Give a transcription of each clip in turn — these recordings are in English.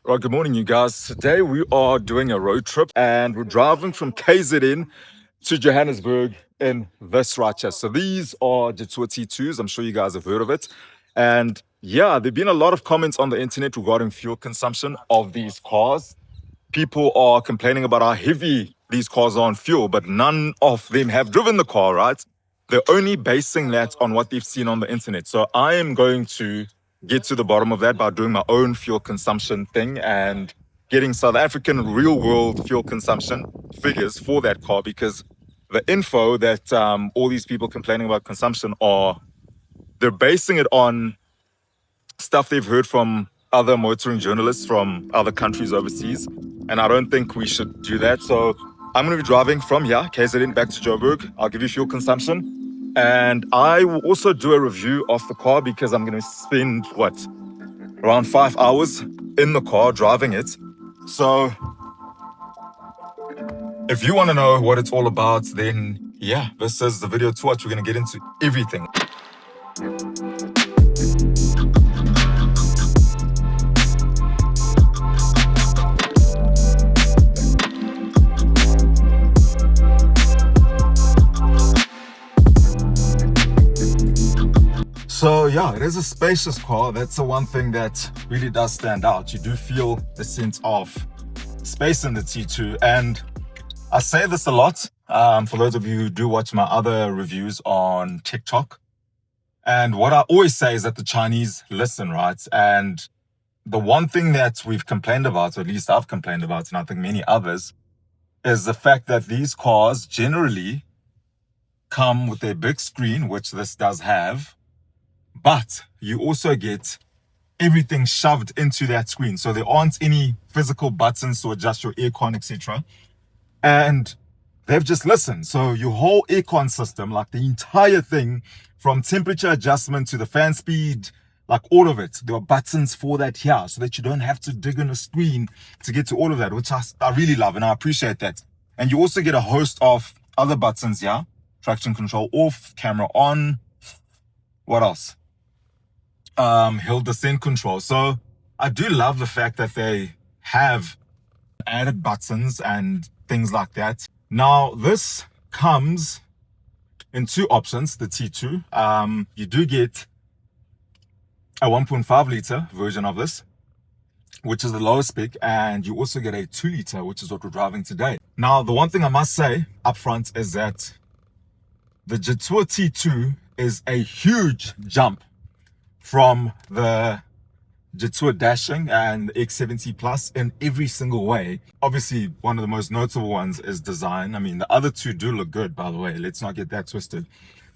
Right, good morning, you guys. Today we are doing a road trip and we're driving from KZN to Johannesburg in this right here. So these are Jetour T2s. I'm sure you guys have heard of it. And yeah, there have been a lot of comments on the internet regarding fuel consumption of these cars. People are complaining about how heavy these cars are on fuel, but none of them have driven the car, right? They're only basing that on what they've seen on the internet. So I am going to get to the bottom of that by doing my own fuel consumption thing and getting South African real world fuel consumption figures for that car, because the info that all these people complaining about consumption are, they're basing it on stuff they've heard from other motoring journalists from other countries overseas. And I don't think we should do that. So I'm going to be driving from here, KZN, back to Joburg. I'll give you fuel consumption. And I will also do a review of the car because I'm going to spend, around 5 hours in the car driving it. So if you want to know what it's all about, then yeah, this is the video to watch. We're going to get into everything. So yeah, it is a spacious car. That's the one thing that really does stand out. You do feel the sense of space in the T2. And I say this a lot for those of you who do watch my other reviews on TikTok. And what I always say is that the Chinese listen, right? And the one thing that we've complained about, or at least I've complained about, and I think many others, is the fact that these cars generally come with a big screen, which this does have, but you also get everything shoved into that screen. So there aren't any physical buttons to adjust your aircon, etc. And they've just listened. So your whole aircon system, like the entire thing, from temperature adjustment to the fan speed, like all of it, there are buttons for that here so that you don't have to dig in a screen to get to all of that, which I really love and I appreciate that. And you also get a host of other buttons here. Traction control off, camera on. What else? Hill descent control. So I do love the fact that they have added buttons and things like that. Now this comes in two options, the T2. You do get a 1.5 liter version of this, which is the lowest spec, and you also get a 2 liter, which is what we're driving today. Now the one thing I must say up front is that the Jetour T2 is a huge jump from the Jetour Dashing and X70 Plus in every single way. Obviously, one of the most notable ones is design. I mean, the other two do look good, by the way. Let's not get that twisted.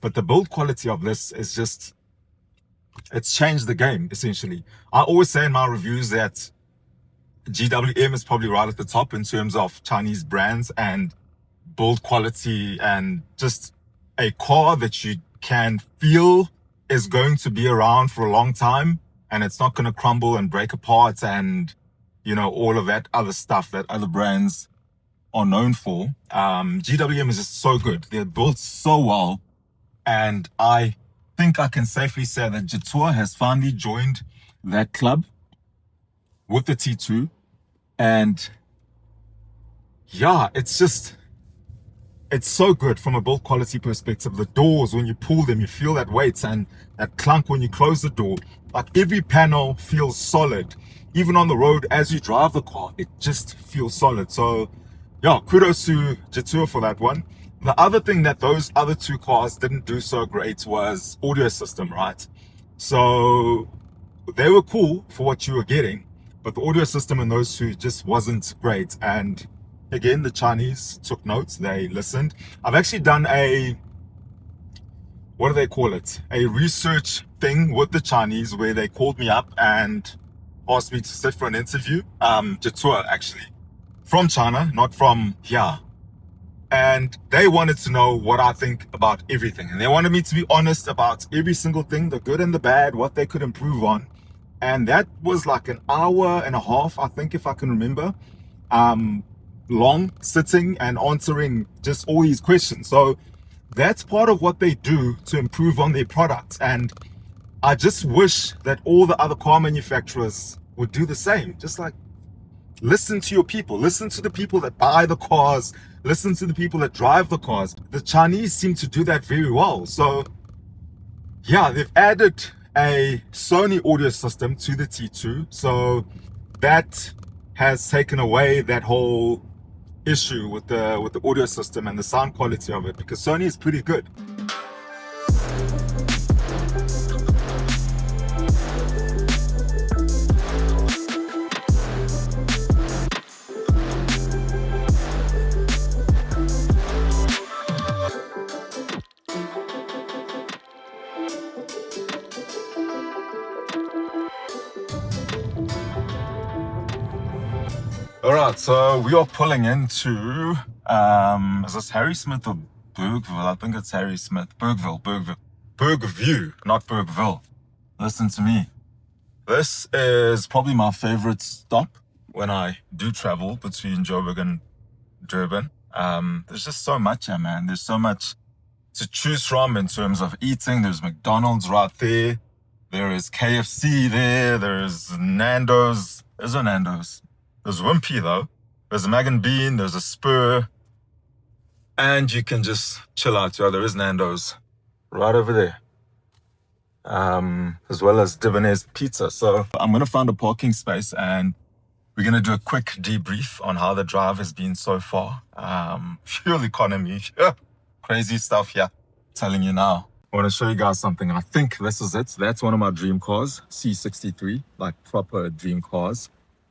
But the build quality of this is just, it's changed the game, essentially. I always say in my reviews that GWM is probably right at the top in terms of Chinese brands and build quality and just a car that you can feel is going to be around for a long time and it's not going to crumble and break apart and, you know, all of that other stuff that other brands are known for. GWM is just so good. They're built so well. And I think I can safely say that Jetour has finally joined that club with the T2. And yeah, it's so good from a build quality perspective. The doors, when you pull them, you feel that weight and that clunk when you close the door. Like every panel feels solid. Even on the road, as you drive the car, it just feels solid. So yeah, kudos to Jetour for that one. The other thing that those other two cars didn't do so great was audio system, right? So they were cool for what you were getting, but the audio system in those two just wasn't great. And again, the Chinese took notes, they listened. I've actually done what do they call it? A research thing with the Chinese where they called me up and asked me to sit for an interview. Jetour actually, from China, not from here. And they wanted to know what I think about everything. And they wanted me to be honest about every single thing, the good and the bad, what they could improve on. And that was like an hour and a half, I think, if I can remember. Long sitting and answering just all these questions. So that's part of what they do to improve on their products. And I just wish that all the other car manufacturers would do the same. Just like listen to your people, listen to the people that buy the cars, listen to the people that drive the cars. The Chinese seem to do that very well. So yeah, they've added a Sony audio system to the T2. So that has taken away that whole issue with the audio system and the sound quality of it, because Sony is pretty good. All right, so we are pulling into, is this Harry Smith or Bergville? I think it's Harry Smith. Bergville. Bergview, not Bergville. Listen to me. This is probably my favorite stop when I do travel between Joburg and Durban. There's just so much here, man. There's so much to choose from in terms of eating. There's McDonald's right there. There is KFC there. There's Nando's. There's no Nando's. There's Wimpy though. There's a Mag and Bean. There's a Spur. And you can just chill out. Yeah, there is Nando's right over there. As well as Dibonaire's Pizza. So I'm going to find a parking space and we're going to do a quick debrief on how the drive has been so far. Fuel economy. Crazy stuff here. Telling you now. I want to show you guys something. I think this is it. That's one of my dream cars. C63. Like proper dream cars.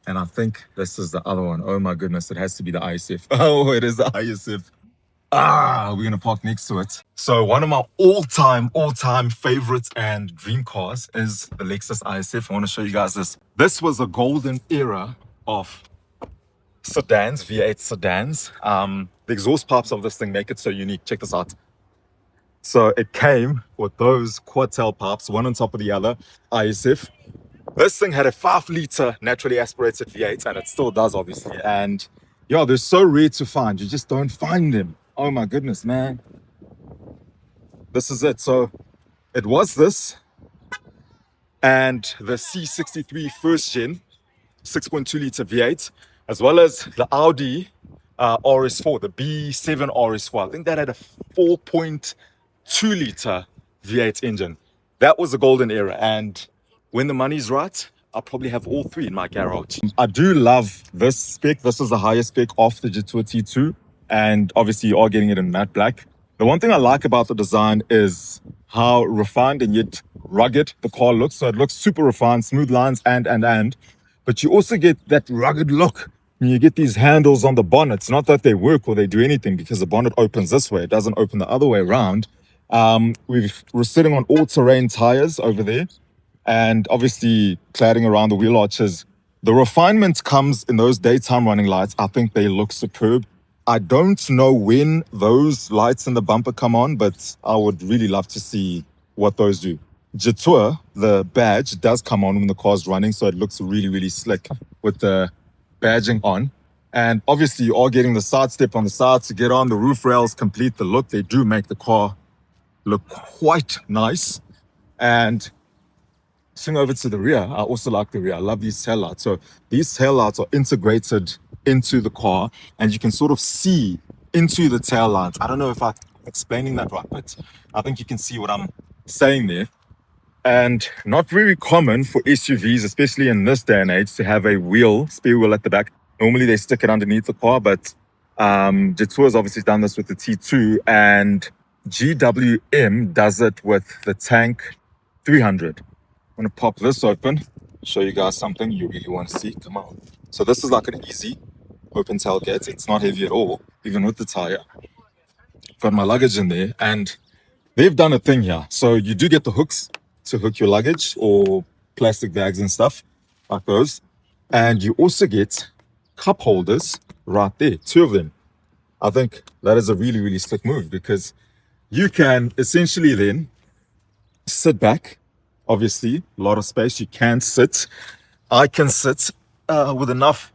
And I think this is the other one. Oh my goodness, it has to be the ISF. Oh, it is the ISF. We're gonna park next to it. So one of my all-time favorites and dream cars is the Lexus ISF. I want to show you guys this. This was a golden era of sedans, V8 sedans. The exhaust pipes of this thing make it so unique. Check this out. So it came with those quad tail pipes, one on top of the other, ISF. This thing had a 5-liter naturally aspirated V8, and it still does, obviously. And yeah, they're so rare to find. You just don't find them. Oh my goodness, man. This is it. So it was this and the C63 first gen 6.2-liter V8, as well as the Audi RS4, the B7 RS4. I think that had a 4.2-liter V8 engine. That was the golden era. And when the money's right, I'll probably have all three in my garage. I do love this spec. This is the highest spec of the Jetour T2. And obviously you are getting it in matte black. The one thing I like about the design is how refined and yet rugged the car looks. So it looks super refined, smooth lines and. But you also get that rugged look when you get these handles on the bonnet. It's not that they work or they do anything, because the bonnet opens this way. It doesn't open the other way around. We're sitting on all-terrain tires over there. And obviously cladding around the wheel arches. The refinement comes in those daytime running lights. I think they look superb. I don't know when those lights in the bumper come on, but I would really love to see what those do. Jetour, the badge, does come on when the car's running, so it looks really, really slick with the badging on. And obviously you are getting the side step on the side to get on. The roof rails complete the look. They do make the car look quite nice. And swing over to the rear. I also like the rear. I love these taillights. So these taillights are integrated into the car and you can sort of see into the taillights. I don't know if I'm explaining that right, but I think you can see what I'm saying there. And not very common for SUVs, especially in this day and age, to have a spare wheel at the back. Normally they stick it underneath the car, but Jetour has obviously done this with the T2, and GWM does it with the Tank 300. I'm going to pop this open, show you guys something you really want to see. Come on. So this is like an easy open tailgate. It's not heavy at all, even with the tire. Got my luggage in there, and they've done a thing here. So you do get the hooks to hook your luggage or plastic bags and stuff like those. And you also get cup holders right there, 2 of them. I think that is a really, really slick move, because you can essentially then sit back. Obviously, a lot of space. You can sit. I can sit with enough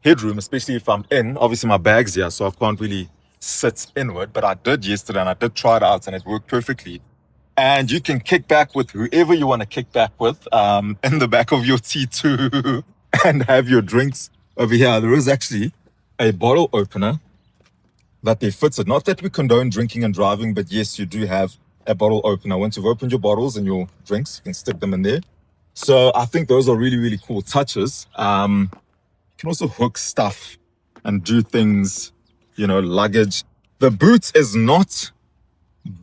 headroom, especially if I'm in. Obviously, my bag's here, so I can't really sit inward. But I did yesterday, and I did try it out, and it worked perfectly. And you can kick back with whoever you want to kick back with in the back of your T2 and have your drinks over here, there is actually a bottle opener that they fitted. Not that we condone drinking and driving, but yes, you do have a bottle opener. Once you've opened your bottles and your drinks, you can stick them in there. So I think those are really, really cool touches. You can also hook stuff and do things, luggage. The boot is not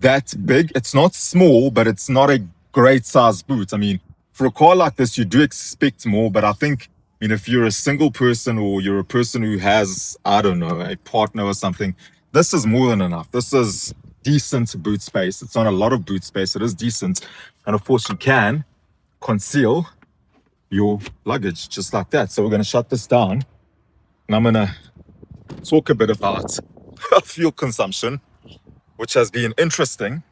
that big. It's not small, but it's not a great size boot. I mean, for a car like this, you do expect more, but I think, if you're a single person or you're a person who has, I don't know, a partner or something, this is more than enough. This is decent boot space. It's not a lot of boot space. It is decent. And of course, you can conceal your luggage just like that. So we're going to shut this down and I'm going to talk a bit about fuel consumption, which has been interesting.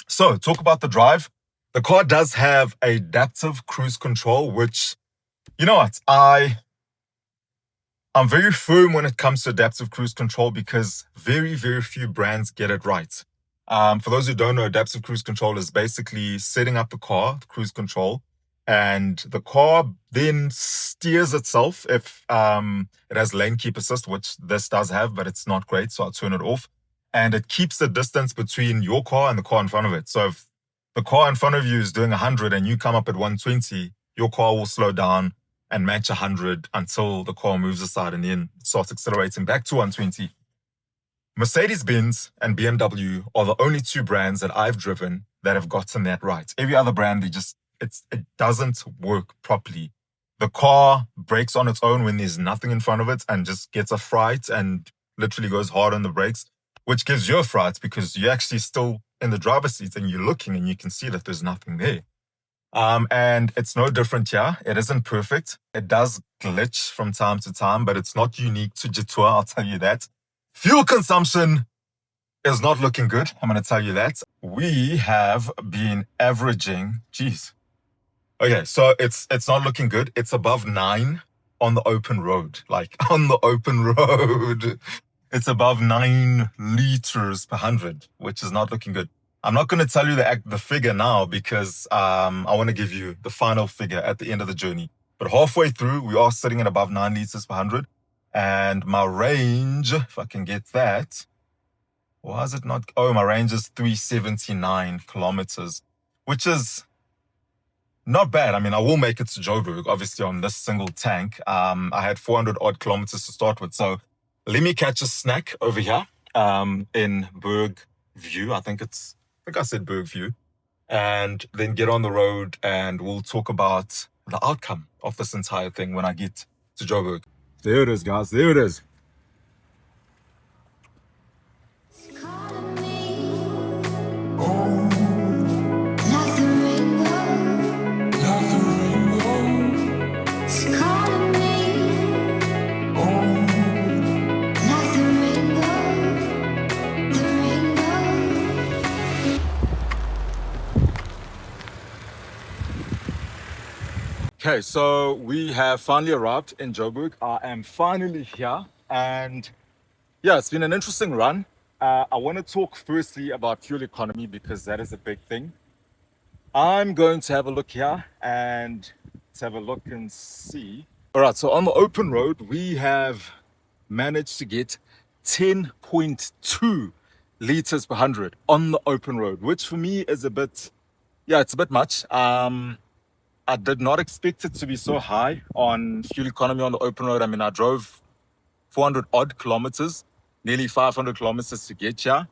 So talk about the drive. The car does have adaptive cruise control, which, you know what, I'm very firm when it comes to adaptive cruise control because very, very few brands get it right. For those who don't know, adaptive cruise control is basically setting up the car, cruise control, and the car then steers itself if it has lane keep assist, which this does have, but it's not great, so I'll turn it off. And it keeps the distance between your car and the car in front of it. So if the car in front of you is doing 100 and you come up at 120, your car will slow down and match 100 until the car moves aside and then starts accelerating back to 120. Mercedes-Benz and BMW are the only two brands that I've driven that have gotten that right. Every other brand, it doesn't work properly. The car brakes on its own when there's nothing in front of it and just gets a fright and literally goes hard on the brakes, which gives you a fright because you're actually still in the driver's seat and you're looking and you can see that there's nothing there. And it's no different here. It isn't perfect. It does glitch from time to time, but it's not unique to Jetour, I'll tell you that. Fuel consumption is not looking good. I'm going to tell you that. We have been averaging, okay, so it's not looking good. It's above 9 on the open road. Like on the open road, it's above 9 liters per 100, which is not looking good. I'm not going to tell you the figure now because I want to give you the final figure at the end of the journey. But halfway through, we are sitting at above 9 liters per 100. And my range, if I can get that, why is it not? Oh, my range is 379 kilometers, which is not bad. I mean, I will make it to Joburg, obviously, on this single tank. I had 400 odd kilometers to start with. So let me catch a snack over here in Berg View. I think I said Berg View. And then get on the road and we'll talk about the outcome of this entire thing when I get to Joburg. There it is, guys. There it is. Okay, so we have finally arrived in Joburg. I am finally here and yeah, it's been an interesting run. I want to talk firstly about fuel economy because that is a big thing. I'm going to have a look here and let's have a look and see. All right, so on the open road, we have managed to get 10.2 liters per 100 on the open road, which for me is it's a bit much. I did not expect it to be so high on fuel economy on the open road. I mean, I drove 400 odd kilometers, nearly 500 kilometers to get here,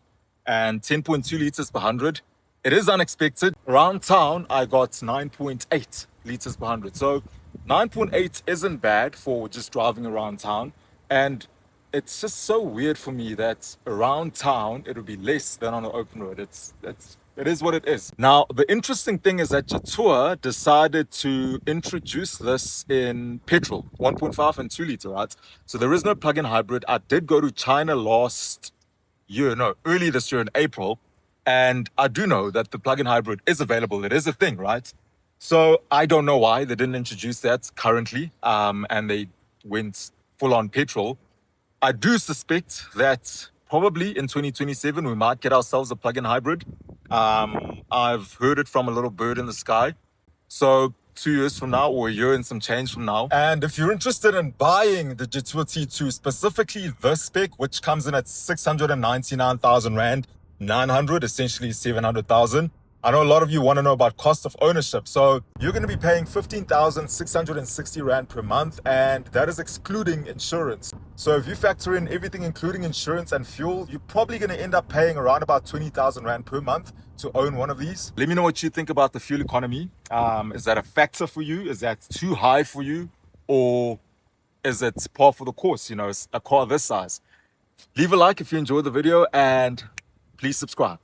and 10.2 liters per 100. It is unexpected. Around town, I got 9.8 liters per 100. So 9.8 isn't bad for just driving around town. And it's just so weird for me that around town, it would be less than on the open road. It is what it is. Now, the interesting thing is that Jetour decided to introduce this in petrol, 1.5 and 2 liter, right? So there is no plug-in hybrid. I did go to China early this year in April, and I do know that the plug-in hybrid is available. It is a thing, right? So I don't know why they didn't introduce that currently, and they went full-on petrol. I do suspect that probably in 2027, we might get ourselves a plug-in hybrid. I've heard it from a little bird in the sky. So 2 years from now, or a year and some change from now. And if you're interested in buying the Jetour T2, specifically this spec, which comes in at 699,000 Rand, 900, essentially 700,000. I know a lot of you want to know about cost of ownership. So you're going to be paying 15,660 Rand per month, and that is excluding insurance. So if you factor in everything, including insurance and fuel, you're probably going to end up paying around about 20,000 Rand per month to own one of these. Let me know what you think about the fuel economy. Is that a factor for you? Is that too high for you? Or is it par for the course? You know, it's a car this size. Leave a like if you enjoyed the video, and please subscribe.